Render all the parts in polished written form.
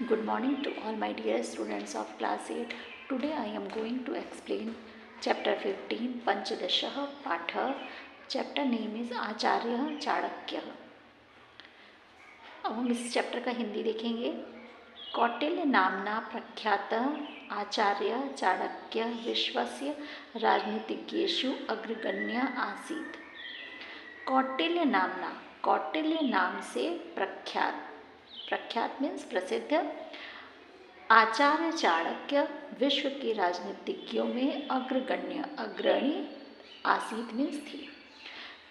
Good morning to all my dear students of class 8. Today I am going to explain chapter 15 Panchadashah Patha. Chapter name is Acharya Chanakya. अब हम इस chapter का हिंदी देखेंगे। कौटिल्य नामना प्रख्यात आचार्य चाणक्य विश्वस्य राजनीतिज्ञेषु अग्रगण्य आसीत्। कौटिल्य नामना, कौटिल्य नाम से प्रख्यात, प्रख्यात मीन्स प्रसिद्ध, आचार्य चाणक्य विश्व के राजनीतिज्ञों में अग्रगण्य, अग्रणी, आसीत मीन्स थी।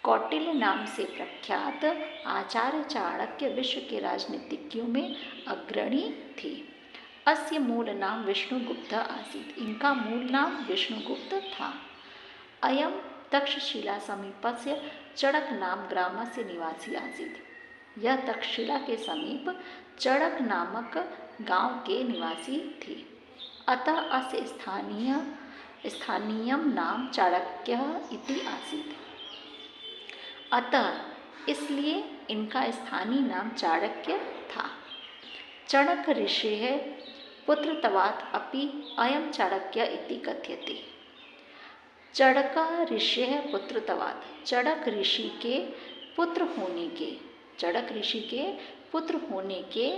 कौटिल्य नाम से प्रख्यात आचार्य चाणक्य विश्व के राजनीतिज्ञों में अग्रणी थे। अस्य मूल नाम विष्णुगुप्त आसीत, इनका मूल नाम विष्णुगुप्त था। अयम तक्षशिला समीपस्य चड़क नाम ग्रामस्य निवासी आसीत, यह तक्षशिला के समीप चड़क नामक गांव के निवासी थे। अतः अस्य स्थानीयम नाम चाणक्य इति आसीत, अतः इसलिए इनका स्थानीय नाम चाणक्य था। चणक ऋषेः पुत्रत्वात् अपि अयं चाणक्य इति कथ्यते। चड़क ऋषेः पुत्रत्वात्, चड़क ऋषि के पुत्र होने के, चड़क ऋषि के पुत्र होने के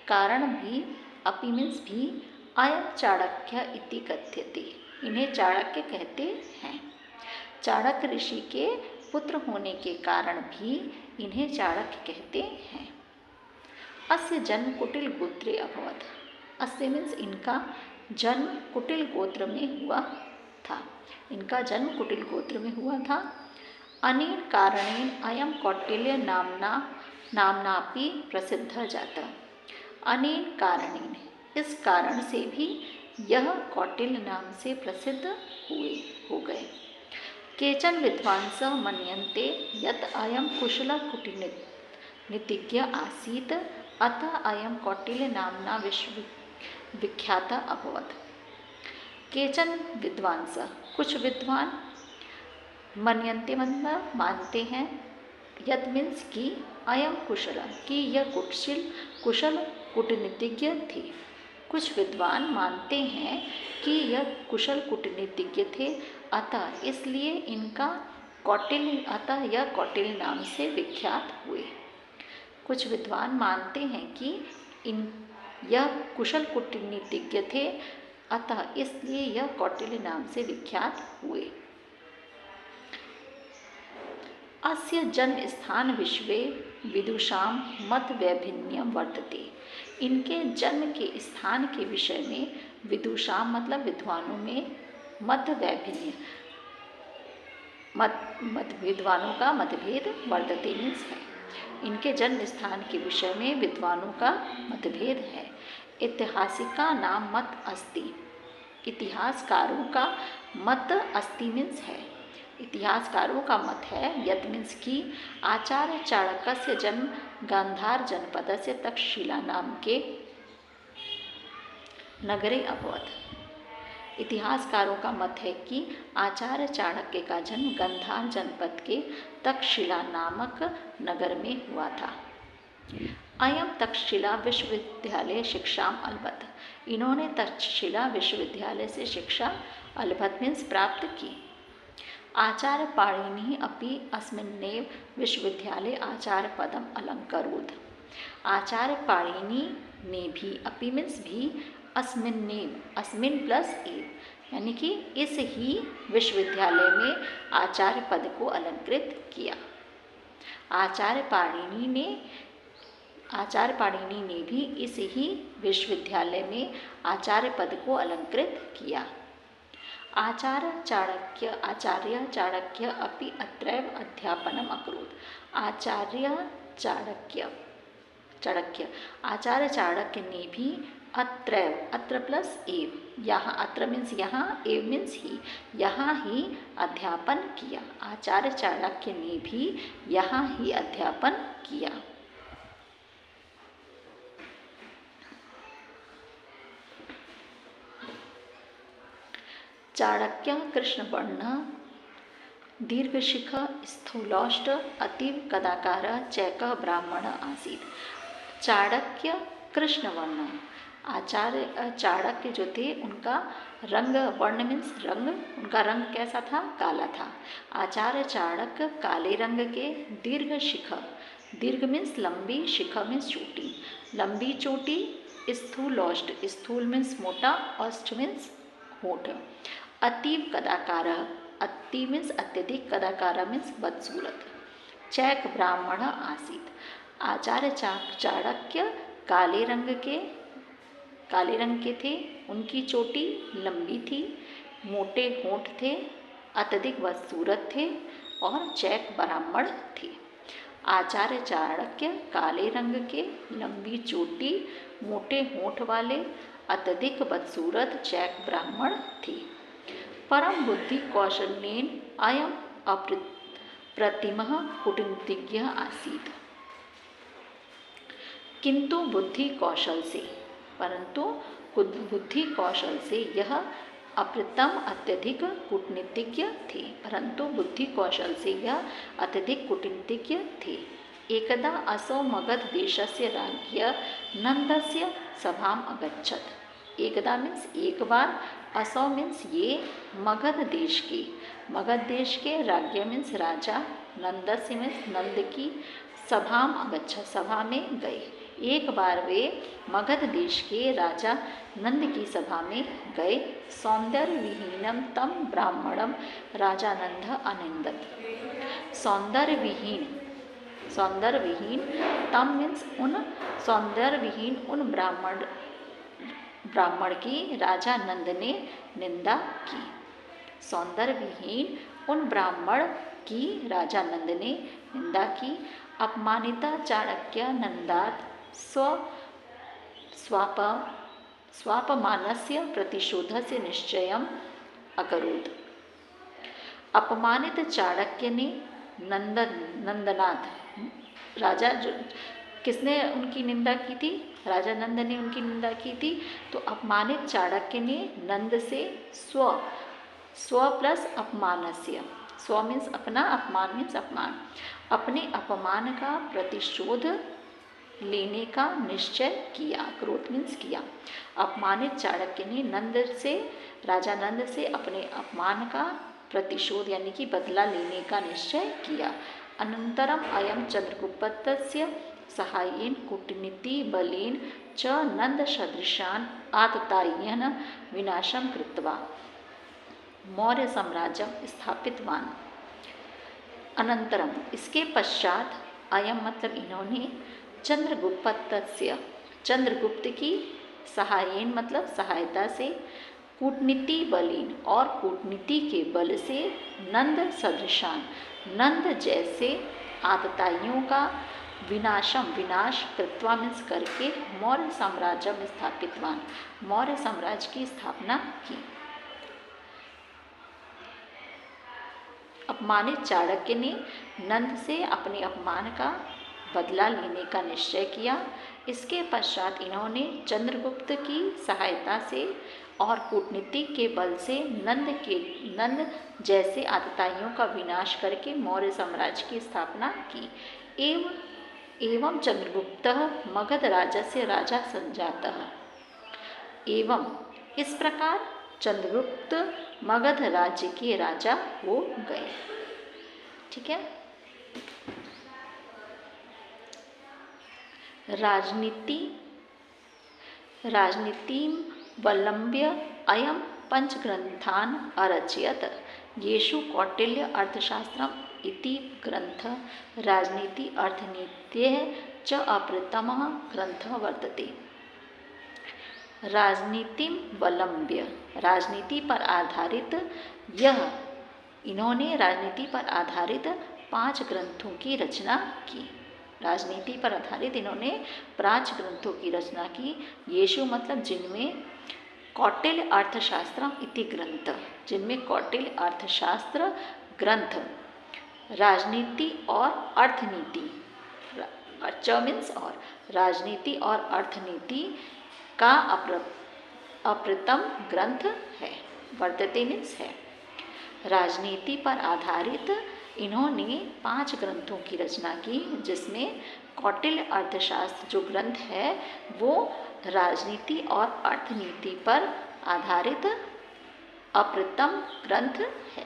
कारण भी, अपि मीन्स भी, अयं चाणक्य इति कथ्यते, इन्हें चाणक्य कहते हैं। चाणक ऋषि के पुत्र होने के कारण भी इन्हें चाणक्य कहते हैं। अस्य जन्म कुटिल गोत्रे अभवत्, अस्य मीन्स इनका जन्म कुटिल गोत्र में हुआ था, इनका जन्म कुटिल गोत्र में हुआ था। अनेन कारणेन अयं कौटिल्य नामनापि प्रसिद्ध जाता। अनेन कारणेन, इस कारण से भी यह कौटिल्य नाम से प्रसिद्ध हो गए। केचन विद्वांसः मन्यन्ते यत् अयं कुशलः कूटनीतिज्ञ आसीत्, अतः अयं कौटिल्य नाम्ना विख्यातः अभवत्। केचन विद्वांसः, कुछ विद्वान, मन्यन्ते मतलब मानते हैं, यद मीन्स कि अयम कुशल, कि यह कुशल कूटनीतिज्ञ थे। कुछ विद्वान मानते हैं कि यह कुशल कूटनीतिज्ञ थे, अतः इसलिए इनका कौटिल्य, अतः यह कौटिल्य नाम से विख्यात हुए। कुछ विद्वान मानते हैं कि यह कुशल कूटनीतिज्ञ थे, अतः इसलिए यह कौटिल्य नाम से विख्यात हुए। अस्य जन्म स्थान विश्वे विदुषां मत वैभिन्यम वर्तते, इनके जन्म के स्थान के विषय में विदुषां मतलब विद्वानों में मत वैभिन्य, विद्वानों का मतभेद, वर्तते मीन्स है, इनके जन्म स्थान के विषय में विद्वानों का मतभेद है। ऐतिहासिका नाम मत अस्ति, इतिहासकारों का मत अस्ति मीन्स है, इतिहासकारों का मत है, यद मीन्स कि आचार्य चाणक्य जन्म गांधार जनपदस्य तक्षशिला नाम के नगरे अभवत्। इतिहासकारों का मत है कि आचार्य चाणक्य का जन्म गांधार जनपद के तक्षशिला नामक नगर में हुआ था। अयम तक्षशिला विश्वविद्यालय शिक्षाम अलभत, इन्होंने तक्षशिला विश्वविद्यालय से शिक्षा अलभत मीन्स प्राप्त की। आचार्य पाणिनि अपि अस्मिन्नेव विश्वविद्यालय आचार्य पदम अलंकरोत्, आचार्य पाणिनि ने भी, अपि मीन्स भी, अस्मिन्नेव, अस्मिन प्लस एव, यानी कि इस ही विश्वविद्यालय में आचार्य पद को अलंकृत किया। आचार्य पाणिनि ने भी इस ही विश्वविद्यालय में आचार्य पद को अलंकृत किया। आचार्य चाणक्य अपि अत्रैव अध्यापनम अकरोत्, आचार्य चाणक्य ने भी अत्रैव, अत्र प्लस एव, यहाँ, अत्र मीन्स यहाँ, एव मीन्स ही, यहाँ ही अध्यापन किया। आचार्य चाणक्य ने भी यहाँ ही अध्यापन किया। चाणक्य कृष्णवर्ण दीर्घशिख स्थूलौष्ट अतीव कदाकार चैक ब्राह्मण आसीत्। चाणक्य कृष्णवर्ण, आचार्य चाणक्य जो थे उनका रंग, वर्ण मीन्स रंग, उनका रंग कैसा था? काला था। आचार्य चाणक्य काले रंग के, दीर्घ शिखा, दीर्घ मीन्स लंबी, शिखा मीन्स चोटी, लंबी चोटी, स्थूल औष्ठ, स्थूल मीन्स मोटा, औष्ठ मीन्स होठ, अतीव कदाकार, अति मीन्स अत्यधिक, कदाकार मीन्स बदसूरत, चैक ब्राह्मण आसीत। आचार्य चाणक्य काले रंग के थे, उनकी चोटी लंबी थी, मोटे होंठ थे, अत्यधिक बदसूरत थे और चैक ब्राह्मण थे। आचार्य चाणक्य काले रंग के, लंबी चोटी, मोटे होंठ वाले, अत्यधिक बदसूरत, चैक ब्राह्मण थे। परम बुद्धि कौशलेन अयम अप्रतिमः कूटनीतिज्ञ आसीत्। किंतु बुद्धि कौशल से, परंतु बुद्धि कौशल से यह अप्रतम अत्यधिक कूटनीतिज्ञ थे, परंतु बुद्धि कौशल से यह अत्यधिक कूटनीतिज्ञ थे। एकदा असौ मगध देशस्य राज्ञ नंदस्य सभाम अगच्छत्। एकदा मीन्स एक बार, असौ मीन्स ये, मगध देश के राज्ञ मीन्स राजा, नंदस्य मीन्स नंद की, सभाम अगच्छत् सभा में गए। एक बार वे मगध देश के राजा नंद की सभा में गए। सौंदर्य विहीनम तम ब्राह्मणम राजा नंद अनिंदत। सौंदर्य विहीन तम मीन्स उन, सौंदर्य विहीन उन ब्राह्मण की राजा नंद ने निंदा की। सौंदर्य विहीन उन ब्राह्मण की राजा नंद ने निंदा की। अपमानिता चाणक्य नंदात स्वापमानस्य प्रतिशोधस्य निश्चयम् अकरोत्। अपमानित चाणक्य ने नंदनाथ राजा, जो किसने उनकी निंदा की थी? राजा नंद ने उनकी निंदा की थी। तो अपमानित चाणक्य ने नंद से स्व प्लस अपमानस्य, स्व मीन्स अपना, अपमान मीन्स अपमान, अपने अपमान का प्रतिशोध लेने का निश्चय किया। क्रोध मीन्स किया। अपमानित चाणक्य ने राजा नंद से अपने अपमान का प्रतिशोध यानी कि बदला लेने का निश्चय किया। अनंतरम अयम चंद्रगुप्तस्य सहायेन कूटनीति बलेन च नंद सदृशान आतताय्यन विनाशम कृत्वा मौर्य साम्राज्यम स्थापितवान। अनंतरम इसके पश्चात, अयम मतलब इन्होंने, चंद्रगुप्त की, सहायेन मतलब सहायता से, कूटनीति बलेन और कूटनीति के बल से, नंद सदृशान नंद जैसे, आतताइयों का, विनाश कृत्वा मीन्स करके, मौर्य साम्राज्य में स्थापितवान मौर्य साम्राज्य की स्थापना की। अपमानित चाणक्य ने नंद से अपने अपमान का बदला लेने का निश्चय किया। इसके पश्चात इन्होंने चंद्रगुप्त की सहायता से और कूटनीति के बल से नंद जैसे आतताइयों का विनाश करके मौर्य साम्राज्य की स्थापना की। एवं चंद्रगुप्त मगध राज्यस्य राजा संजातः। एवं इस प्रकार चंद्रगुप्त मगध राज्य के राजा हो गए। ठीक है। राजनीतिमवलम्ब्य अयम पंचग्रंथान अरचयत, येषु कौटिल्य अर्थशास्त्रम इति ग्रंथः राजनीति अर्थनीत्यः च अप्रथमः ग्रंथः वर्तते। राजनीतिमवलम्ब्य, राजनीति पर आधारित, इन्होंने राजनीति पर आधारित 5 ग्रंथों की रचना की। राजनीति पर आधारित इन्होंने 5 ग्रंथों की रचना की। येषु मतलब जिनमें, कौटिल्य अर्थशास्त्रम इति ग्रंथ, जिनमें कौटिल्य अर्थशास्त्र ग्रंथ, राजनीति और अर्थनीति, च मीन्स और, राजनीति और अर्थनीति का अप्रथम ग्रंथ है। वर्तते मीन्स है। राजनीति पर आधारित इन्होंने 5 ग्रंथों की रचना की, जिसमें कौटिल्य अर्थशास्त्र जो ग्रंथ है वो राजनीति और अर्थनीति पर आधारित अप्रथम ग्रंथ है।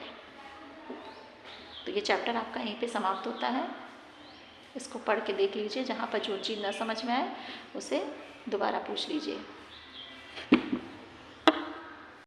तो ये चैप्टर आपका यहीं पे समाप्त होता है। इसको पढ़ के देख लीजिए, जहाँ पर जो चीज़ न समझ में आए उसे दोबारा पूछ लीजिए।